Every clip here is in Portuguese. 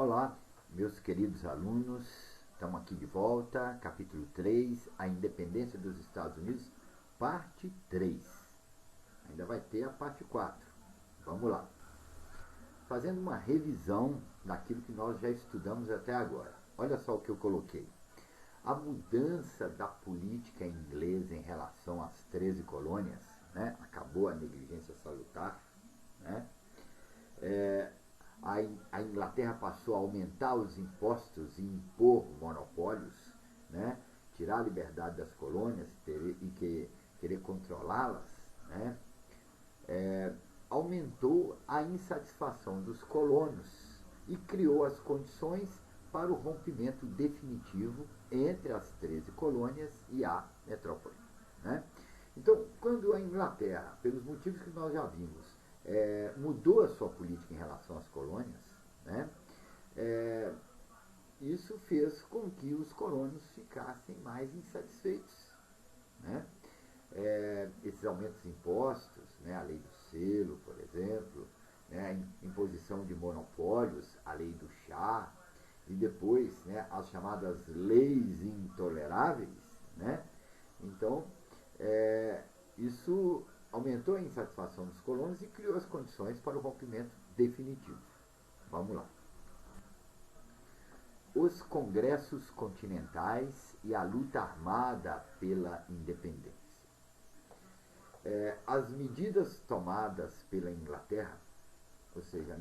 Olá, meus queridos alunos, estamos aqui de volta, capítulo 3, a independência dos Estados Unidos, parte 3. Ainda vai ter a parte 4. Vamos lá. Fazendo uma revisão daquilo que nós já estudamos até agora. Olha só o que eu coloquei. A mudança da política inglesa em relação às 13 colônias, né? Acabou a negligência salutar, né? A Inglaterra passou a aumentar os impostos e impor monopólios, né? Tirar a liberdade das colônias e querer controlá-las, né? Aumentou a insatisfação dos colonos e criou as condições para o rompimento definitivo entre as 13 colônias e a metrópole, né? Então, quando a Inglaterra, pelos motivos que nós já vimos, mudou a sua política em relação às colônias, né? Isso fez com que os colonos ficassem mais insatisfeitos, né? Esses aumentos de impostos, né? A lei do selo, por exemplo, né? A imposição de monopólios, a lei do chá, e depois, né, as chamadas leis intoleráveis, né? Então, isso aumentou a insatisfação dos colonos e criou as condições para o rompimento definitivo. Vamos lá. Os congressos continentais e a luta armada pela independência. As medidas tomadas pela Inglaterra, ou seja,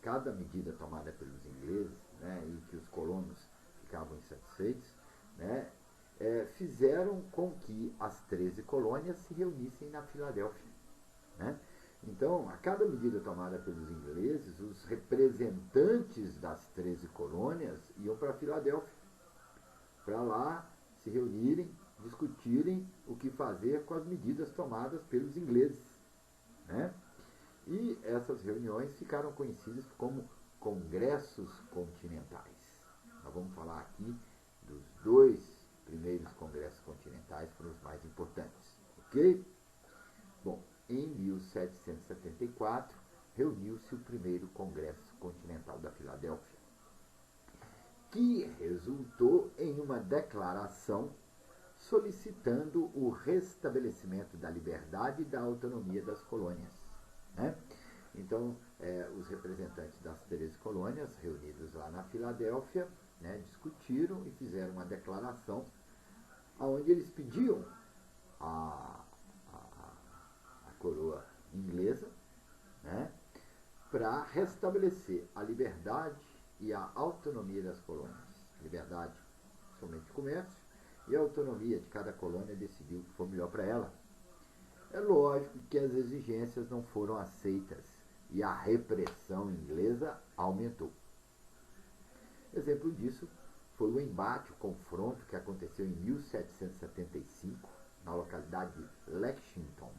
cada medida tomada pelos ingleses, né, e que os colonos ficavam insatisfeitos, né, fizeram com que as 13 colônias se reunissem na Filadélfia, né? Então, a cada medida tomada pelos ingleses, os representantes das 13 colônias iam para a Filadélfia, para lá se reunirem, discutirem o que fazer com as medidas tomadas pelos ingleses, né? E essas reuniões ficaram conhecidas como congressos continentais. Nós vamos falar aqui dos dois primeiros congressos continentais, foram os mais importantes, ok? Bom, em 1774 reuniu-se o primeiro Congresso Continental da Filadélfia, que resultou em uma declaração solicitando o restabelecimento da liberdade e da autonomia das colônias, né? Então, os representantes das 13 colônias, reunidos lá na Filadélfia, né, discutiram e fizeram uma declaração onde eles pediam a coroa inglesa, né, para restabelecer a liberdade e a autonomia das colônias. Liberdade somente de comércio e a autonomia de cada colônia decidir o que for melhor para ela. É lógico que as exigências não foram aceitas e a repressão inglesa aumentou. Exemplo disso foi o embate, o confronto que aconteceu em 1775 na localidade de Lexington,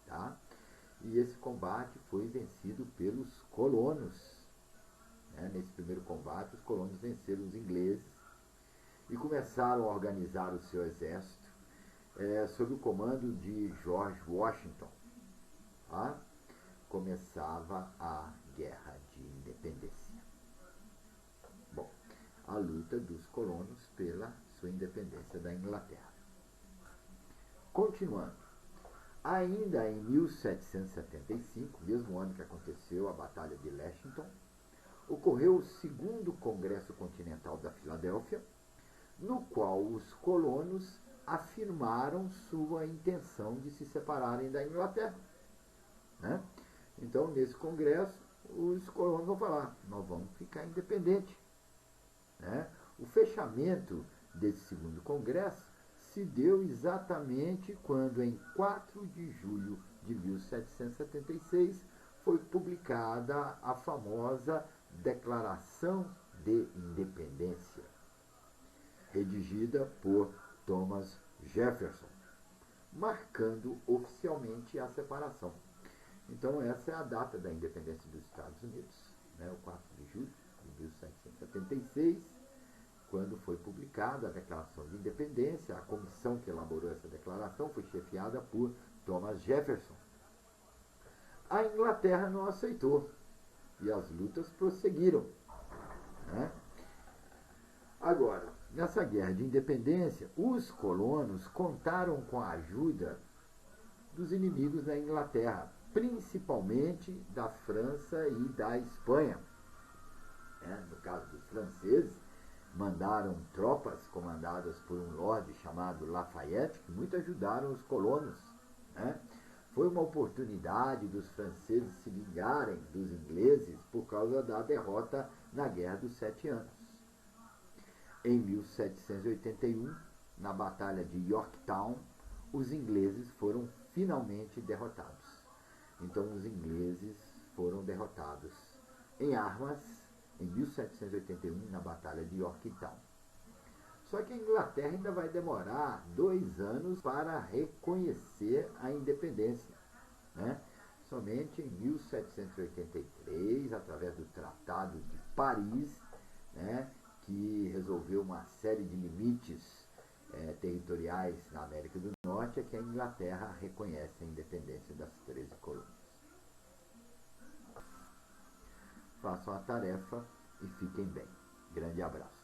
tá? E esse combate foi vencido pelos colonos, né? Nesse primeiro combate, os colonos venceram os ingleses e começaram a organizar o seu exército sob o comando de George Washington. Tá? Começava a Guerra de Independência. Bom, a luta dos colonos pela sua independência da Inglaterra. Continuando. Ainda em 1775, mesmo ano que aconteceu a Batalha de Lexington, ocorreu o segundo Congresso Continental da Filadélfia, no qual os colonos afirmaram sua intenção de se separarem da Inglaterra, né? Então, nesse congresso, os colonos vão falar, nós vamos ficar independentes, né? O fechamento desse segundo congresso se deu exatamente quando, em 4 de julho de 1776, foi publicada a famosa Declaração de Independência, redigida por Thomas Jefferson, marcando oficialmente a separação. Então, essa é a data da independência dos Estados Unidos, né, o 4 de julho de 1776, quando foi publicada a Declaração de Independência. A comissão que elaborou essa declaração foi chefiada por Thomas Jefferson. A Inglaterra não aceitou. e as lutas prosseguiram, né? Agora, nessa guerra de independência, os colonos contaram com a ajuda dos inimigos da Inglaterra, principalmente da França e da Espanha. No caso dos franceses, mandaram tropas comandadas por um lorde chamado Lafayette, que muito ajudaram os colonos, né? Foi uma oportunidade dos franceses se vingarem dos ingleses por causa da derrota na Guerra dos 7 Anos. Em 1781, na Batalha de Yorktown, os ingleses foram finalmente derrotados. Então, os ingleses foram derrotados em armas em 1781, na Batalha de Yorktown. Só que a Inglaterra ainda vai demorar 2 anos para reconhecer a independência, né? Somente em 1783, através do Tratado de Paris, né, que resolveu uma série de limites territoriais na América do Norte, é que a Inglaterra reconhece a independência das 13 colônias. Façam a tarefa e fiquem bem. Grande abraço.